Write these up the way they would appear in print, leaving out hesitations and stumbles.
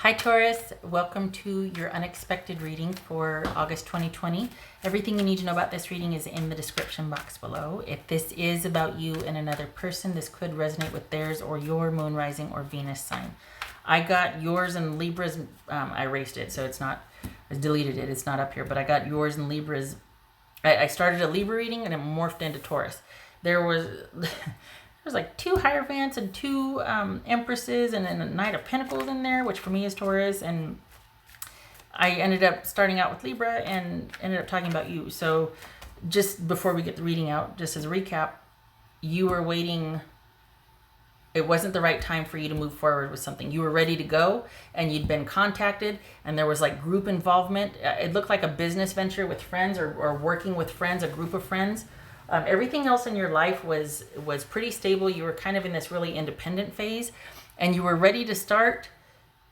Hi Taurus, welcome to your unexpected reading for August 2020. Everything you need to know about this reading is in the description box below. If this is about you and another person, this could resonate with theirs or your moon, rising, or Venus sign. I got yours and Libra's, I erased it, so it's not, I deleted it, it's not up here, but I got yours and Libra's. I started a Libra reading and it morphed into Taurus. There was like 2 Hierophants and 2 Empresses and then a Knight of Pentacles in there, which for me is Taurus. And I ended up starting out with Libra and ended up talking about you. So just before we get the reading out, just as a recap, you were waiting. It wasn't the right time for you to move forward with something. You were ready to go and you'd been contacted and there was like group involvement. It looked like a business venture with friends or working with friends, a group of friends. Everything else in your life was pretty stable. You were kind of in this really independent phase and you were ready to start,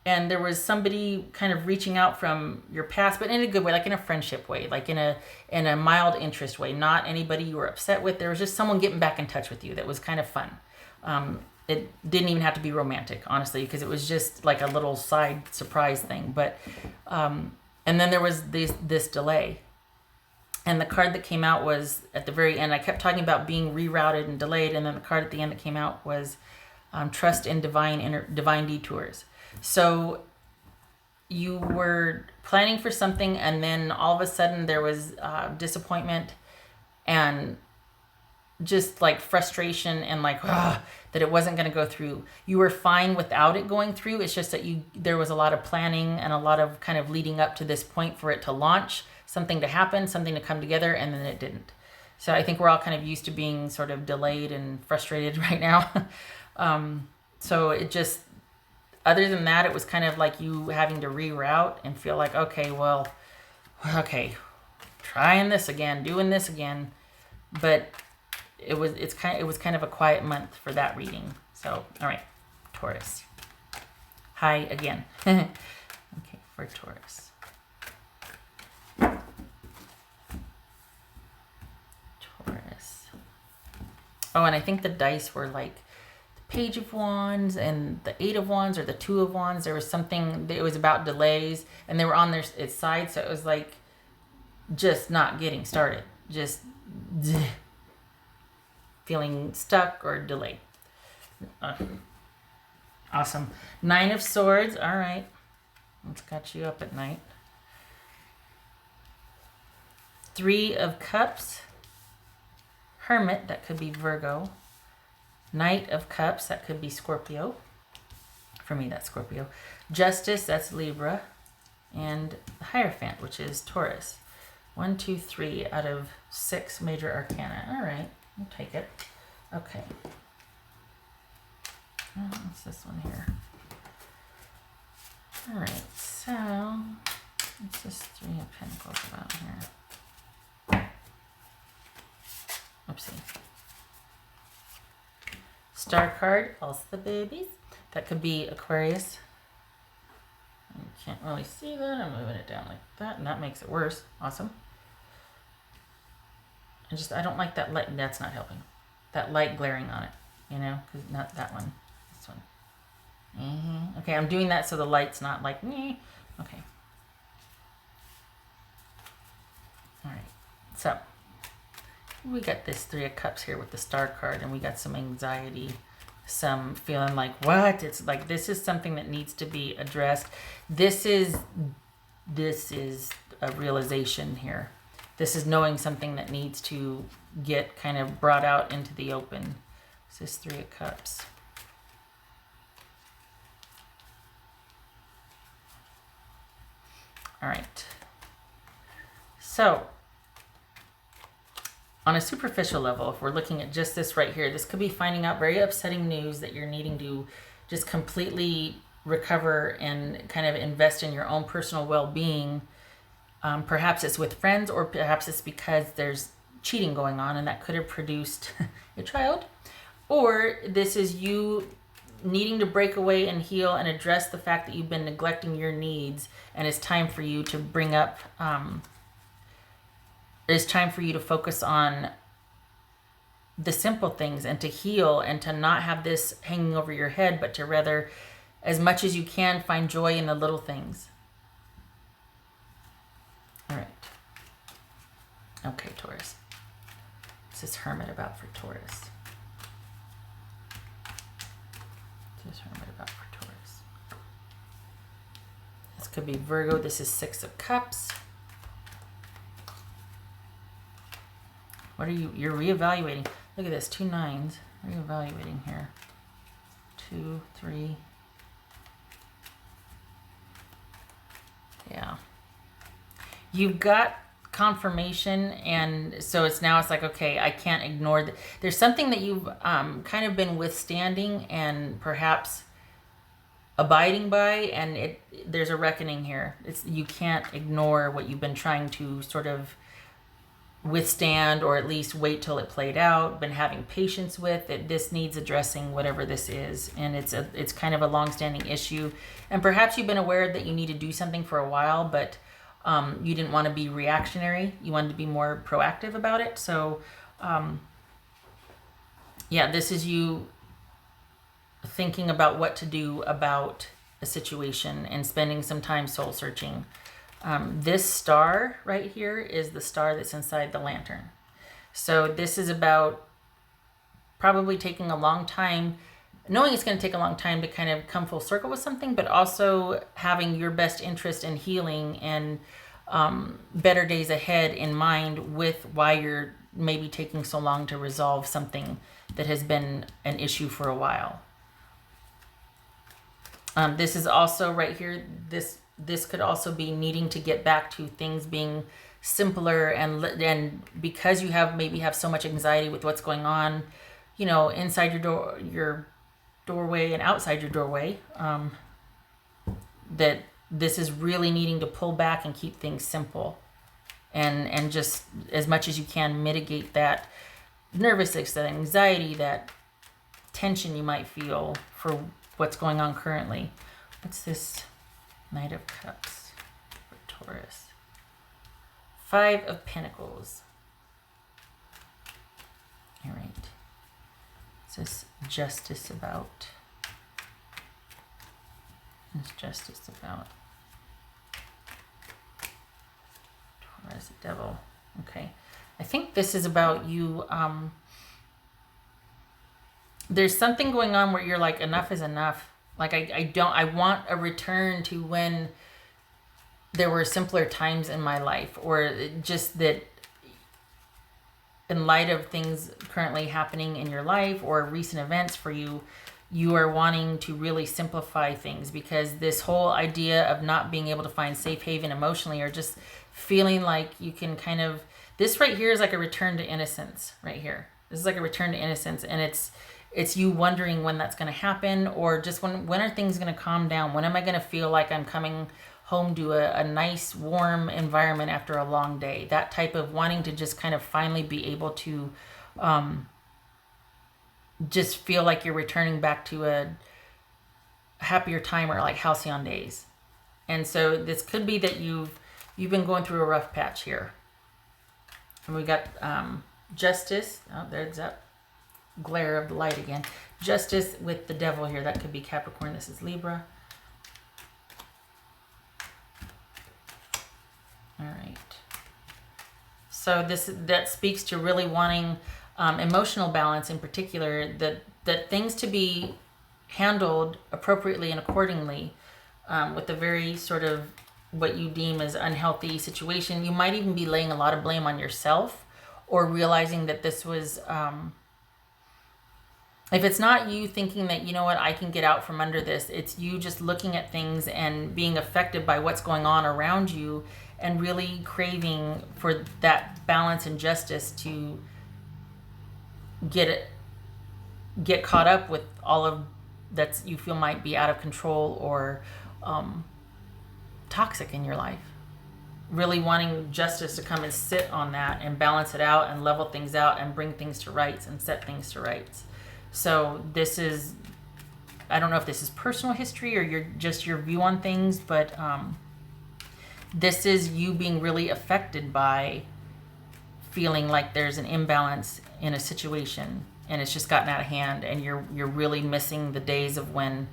and there was somebody kind of reaching out from your past, but in a good way, like in a friendship way, like in a mild interest way, not anybody you were upset with. There was just someone getting back in touch with you that was kind of fun. It didn't even have to be romantic, honestly, because it was just like a little side surprise thing. But and then there was this delay. And the card that came out was at the very end. I kept talking about being rerouted and delayed, and then the card at the end that came out was trust in divine detours. So you were planning for something, and then all of a sudden there was disappointment and just like frustration and like that it wasn't going to go through. You were fine without it going through. It's just that there was a lot of planning and a lot of kind of leading up to this point for it to launch, something to happen, something to come together, and then it didn't. So I think we're all kind of used to being sort of delayed and frustrated right now. So it just, other than that, it was kind of like you having to reroute and feel like, okay, trying this again, doing this again. But it was kind of a quiet month for that reading. So, all right, Taurus. Hi again. Okay, for Taurus. Oh, and I think the dice were like the Page of Wands and the 8 of Wands or the 2 of Wands. There was something, it was about delays, and they were on its side, so it was like just not getting started. Just feeling stuck or delayed. Awesome. 9 of Swords. All right. Let's got you up at night. 3 of Cups. Hermit, that could be Virgo. Knight of Cups, that could be Scorpio. For me, that's Scorpio. Justice, that's Libra. And the Hierophant, which is Taurus. 1, 2, 3 out of 6 major arcana. All right, we'll take it. Okay. What's this one here? All right, so what's this 3 of Pentacles about here? Oopsie. Star card, also the babies. That could be Aquarius. You can't really see that. I'm moving it down like that, and that makes it worse. Awesome. I don't like that light. That's not helping. That light glaring on it, you know, because not that one. This one. Okay, I'm doing that so the light's not like me. Okay. All right. So we got this 3 of Cups here with the Star card, and we got some anxiety, some feeling like, what? It's like, this is something that needs to be addressed. This is a realization here. This is knowing something that needs to get kind of brought out into the open. This is 3 of Cups. All right. So on a superficial level, if we're looking at just this right here, this could be finding out very upsetting news that you're needing to just completely recover and kind of invest in your own personal well-being. Perhaps it's with friends, or perhaps it's because there's cheating going on and that could have produced a child. Or this is you needing to break away and heal and address the fact that you've been neglecting your needs, and it's time for you to bring up it's time for you to focus on the simple things and to heal and to not have this hanging over your head, but to rather as much as you can, find joy in the little things. All right. Okay, Taurus. What's this Hermit about for Taurus? What's this Hermit about for Taurus? This could be Virgo. This is Six of Cups. What are you? You're reevaluating. Look at this. 2 9s. Reevaluating here. 2, 3. Yeah. You've got confirmation, and so it's like, okay, I can't ignore that. There's something that you've kind of been withstanding and perhaps abiding by, and there's a reckoning here. You can't ignore what you've been trying to sort of withstand, or at least wait till it played out, been having patience with it. This needs addressing, whatever this is, and it's kind of a long-standing issue, and perhaps you've been aware that you need to do something for a while, but you didn't want to be reactionary. You wanted to be more proactive about it. So yeah, this is you thinking about what to do about a situation and spending some time soul searching. This star right here is the star that's inside the lantern. So this is about probably taking a long time, knowing it's going to take a long time to kind of come full circle with something, but also having your best interest in healing and better days ahead in mind with why you're maybe taking so long to resolve something that has been an issue for a while. This is also right here, this could also be needing to get back to things being simpler, and because you maybe have so much anxiety with what's going on, you know, inside your doorway and outside your doorway, that this is really needing to pull back and keep things simple, and just as much as you can mitigate that nervousness, that anxiety, that tension you might feel for what's going on currently. What's this Knight of Cups for Taurus? 5 of Pentacles. All right. What's this Justice about? What's Justice about? Taurus, Devil. Okay. I think this is about you. There's something going on where you're like, enough is enough. Like, I want a return to when there were simpler times in my life, or just that in light of things currently happening in your life or recent events for you, you are wanting to really simplify things, because this whole idea of not being able to find safe haven emotionally, or just feeling like you can kind of, this right here is like a return to innocence right here. This is like a return to innocence, and it's you wondering when that's going to happen, or just when are things going to calm down? When am I going to feel like I'm coming home to a nice warm environment after a long day? That type of wanting to just kind of finally be able to just feel like you're returning back to a happier time, or like halcyon days. And so this could be that you've been going through a rough patch here. And we got Justice. Oh, there's that glare of the light again. Justice with the Devil here. That could be Capricorn. This is Libra. All right. So that speaks to really wanting emotional balance, in particular, that things to be handled appropriately and accordingly, with a very sort of what you deem as unhealthy situation. You might even be laying a lot of blame on yourself, or realizing that this was, if it's not you thinking that, you know what, I can get out from under this, it's you just looking at things and being affected by what's going on around you, and really craving for that balance and justice to get caught up with all of that you feel might be out of control, or toxic in your life. Really wanting justice to come and sit on that and balance it out and level things out and bring things to rights and set things to rights. So this is, I don't know if this is personal history or your view on things, but this is you being really affected by feeling like there's an imbalance in a situation, and it's just gotten out of hand, and you're really missing the days of when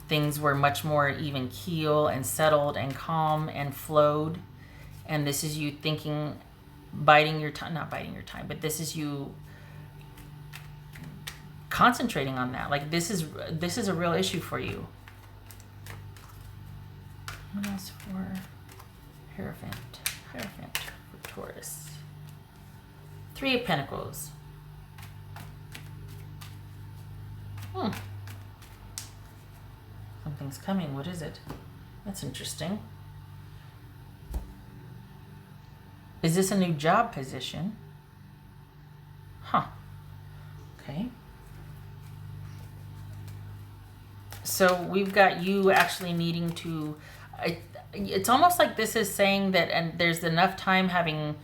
Things were much more even keel and settled and calm and flowed. And this is you thinking, biding your time, not biding your time, but this is you concentrating on that. Like this is a real issue for you. What else for Hierophant? Hierophant for Taurus. 3 of Pentacles. Something's coming. What is it? That's interesting. Is this a new job position? Huh. Okay. So we've got you actually needing to... it's almost like this is saying that, and there's enough time having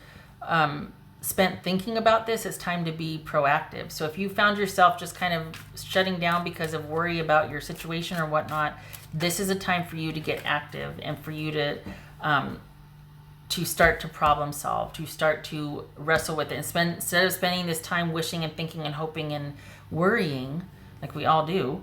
spent thinking about this, it's time to be proactive. So if you found yourself just kind of shutting down because of worry about your situation or whatnot, this is a time for you to get active and for you to start to problem solve, to start to wrestle with it, and instead of spending this time wishing and thinking and hoping and worrying like we all do.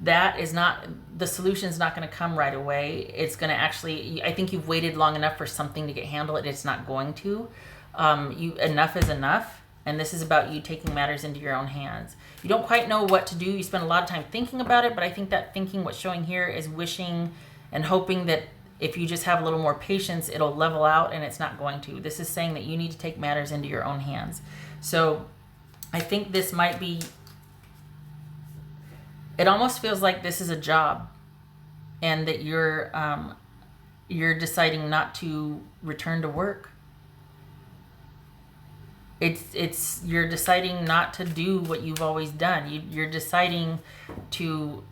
That is not, the solution is not going to come right away. It's going to actually, I think you've waited long enough for something to get handled. It's not going to. Enough is enough. And this is about you taking matters into your own hands. You don't quite know what to do. You spend a lot of time thinking about it, but I think that thinking, what's showing here is wishing and hoping that if you just have a little more patience, it'll level out, and it's not going to. This is saying that you need to take matters into your own hands. So I think this might be, it almost feels like this is a job, and that you're deciding not to return to work. You're deciding not to do what you've always done. You're deciding to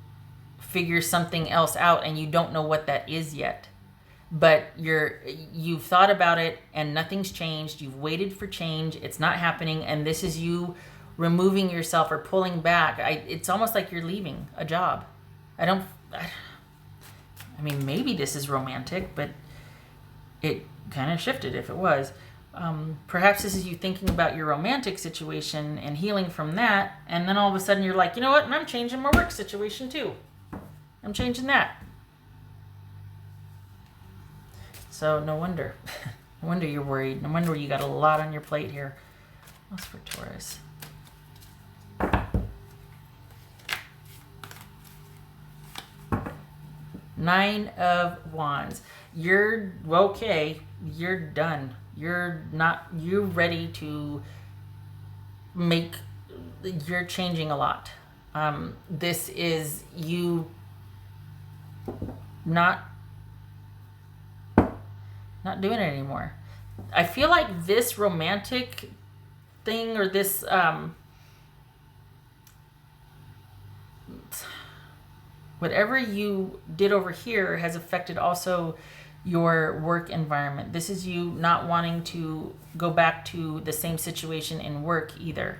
figure something else out, and you don't know what that is yet. But you've thought about it, and nothing's changed. You've waited for change. It's not happening, and this is you removing yourself or pulling back. It's almost like you're leaving a job. I mean, maybe this is romantic, but it kind of shifted if it was. Perhaps this is you thinking about your romantic situation and healing from that, and then all of a sudden you're like, you know what, and I'm changing my work situation too. I'm changing that. So no wonder. No wonder you're worried. No wonder you got a lot on your plate here. What's for Taurus? Nine of Wands. You're okay. You're done. You're ready to make, you're changing a lot. This is you not doing it anymore. I feel like this romantic thing, or this whatever you did over here has affected also your work environment. This is you not wanting to go back to the same situation in work either.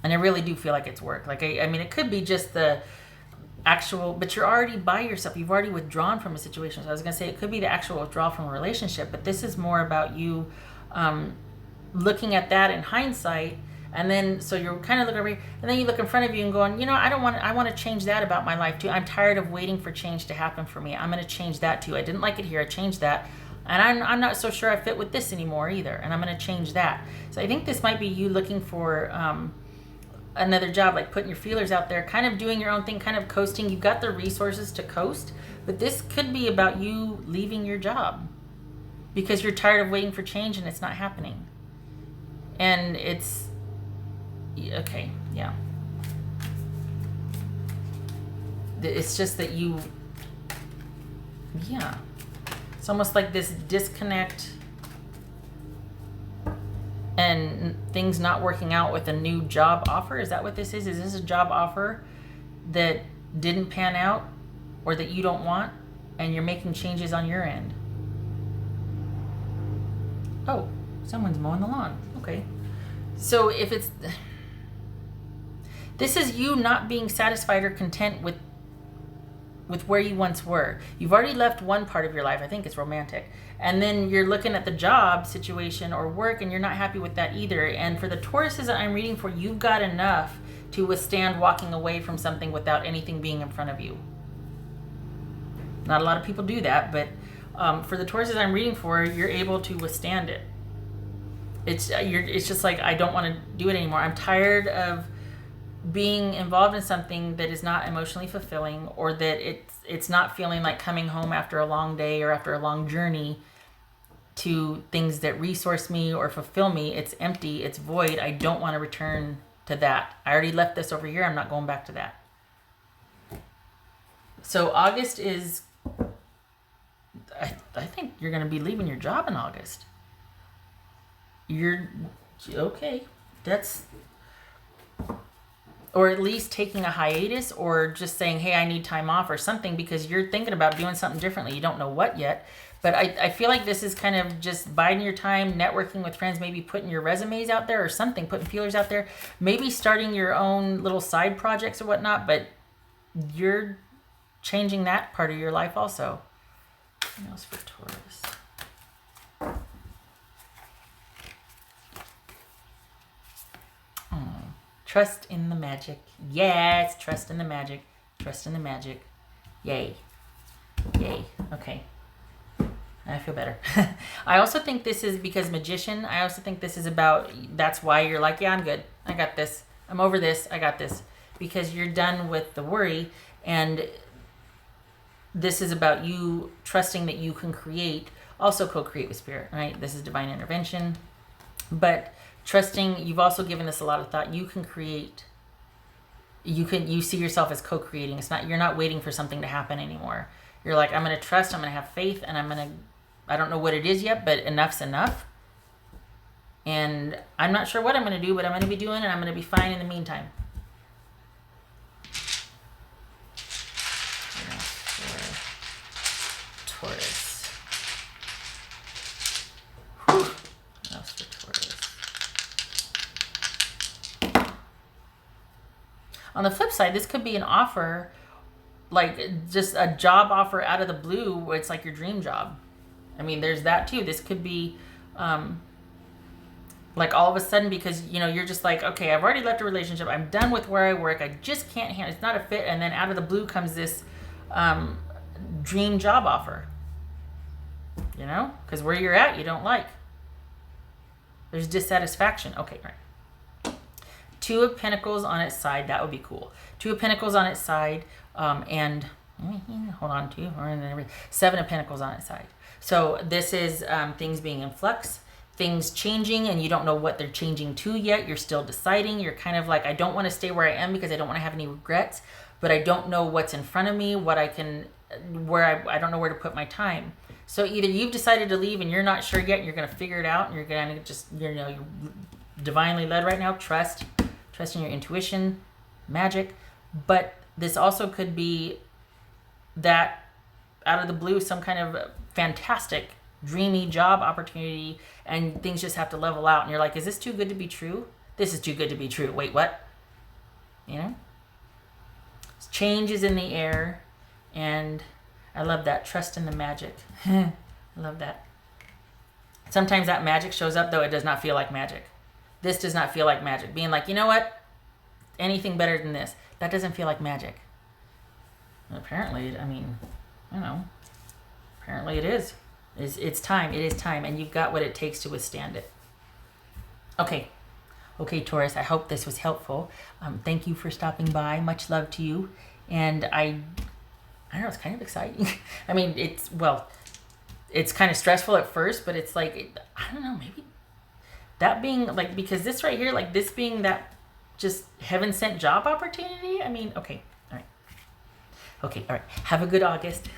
And I really do feel like it's work. Like, I mean, it could be just the actual, but you're already by yourself. You've already withdrawn from a situation. So I was going to say it could be the actual withdrawal from a relationship, but this is more about you looking at that in hindsight. And then, so you're kind of looking over here, and then you look in front of you and going, you know, I want to change that about my life too. I'm tired of waiting for change to happen for me. I'm going to change that too. I didn't like it here. I changed that. And I'm not so sure I fit with this anymore either. And I'm going to change that. So I think this might be you looking for another job, like putting your feelers out there, kind of doing your own thing, kind of coasting. You've got the resources to coast, but this could be about you leaving your job because you're tired of waiting for change and it's not happening. And it's, okay, yeah. It's just that you, yeah. It's almost like this disconnect and things not working out with a new job offer. Is that what this is? Is this a job offer that didn't pan out or that you don't want, and you're making changes on your end? Oh, someone's mowing the lawn. Okay. So if it's, this is you not being satisfied or content with where you once were. You've already left one part of your life. I think it's romantic. And then you're looking at the job situation or work, and you're not happy with that either. And for the Tauruses that I'm reading for, you've got enough to withstand walking away from something without anything being in front of you. Not a lot of people do that, but for the Tauruses I'm reading for, you're able to withstand it. It's just like, I don't want to do it anymore. I'm tired of being involved in something that is not emotionally fulfilling, or that it's not feeling like coming home after a long day or after a long journey to things that resource me or fulfill me. It's empty, it's void. I don't want to return to that. I already left this over here. I'm not going back to that. So August is, I think you're going to be leaving your job in August. You're okay. Or at least taking a hiatus, or just saying, hey, I need time off or something, because you're thinking about doing something differently. You don't know what yet. But I feel like this is kind of just biding your time, networking with friends, maybe putting your resumes out there or something, putting feelers out there, maybe starting your own little side projects or whatnot, but you're changing that part of your life also. What else for Taurus? Trust in the magic. Yes, trust in the magic. Trust in the magic. Yay. Yay. Okay. I feel better. I also think this is because Magician. I also think this is about, that's why you're like, yeah, I'm good. I got this. I'm over this. I got this. Because you're done with the worry. And this is about you trusting that you can create, also co-create with spirit, right? This is divine intervention. But trusting, you've also given this a lot of thought. You can create. You see yourself as co-creating. It's not, you're not waiting for something to happen anymore. You're like, I'm going to trust, I'm going to have faith, and I don't know what it is yet, but enough's enough. And I'm not sure what I'm going to do, but I'm going to be doing, and I'm going to be fine in the meantime. For Taurus. Whew. What else for Taurus? On the flip side, this could be an offer, like just a job offer out of the blue, where it's like your dream job. I mean, there's that too. This could be like all of a sudden, because you're just like, okay, I've already left a relationship, I'm done with where I work, I just can't handle, it's not a fit, and then out of the blue comes this dream job offer. Because where you're at, you don't like. There's dissatisfaction. Okay, right. Two of Pentacles on its side, that would be cool. Two of Pentacles on its side, and hold on to Seven of Pentacles on its side. So this is things being in flux, things changing, and you don't know what they're changing to yet. You're still deciding. You're kind of like, I don't want to stay where I am because I don't want to have any regrets, but I don't know what's in front of me, what I can, I don't know where to put my time. So either you've decided to leave and you're not sure yet, and you're going to figure it out, and you're going to just, you're divinely led right now. Trust in your intuition, magic. But this also could be that out of the blue, some kind of fantastic, dreamy job opportunity, and things just have to level out. And you're like, is this too good to be true? This is too good to be true. Wait, what? Change is in the air, and I love that. Trust in the magic. I love that. Sometimes that magic shows up, though it does not feel like magic. This does not feel like magic. Being like, you know what? Anything better than this. That doesn't feel like magic. And apparently, I mean, apparently it is. It's time. It is time. And you've got what it takes to withstand it. Okay. Okay, Taurus, I hope this was helpful. Thank you for stopping by. Much love to you. And I don't know, it's kind of exciting. I mean, it's kind of stressful at first, but it's like, I don't know, maybe that being like, because this right here, like this being that just heaven sent job opportunity. I mean, okay. All right. Okay. All right. Have a good August.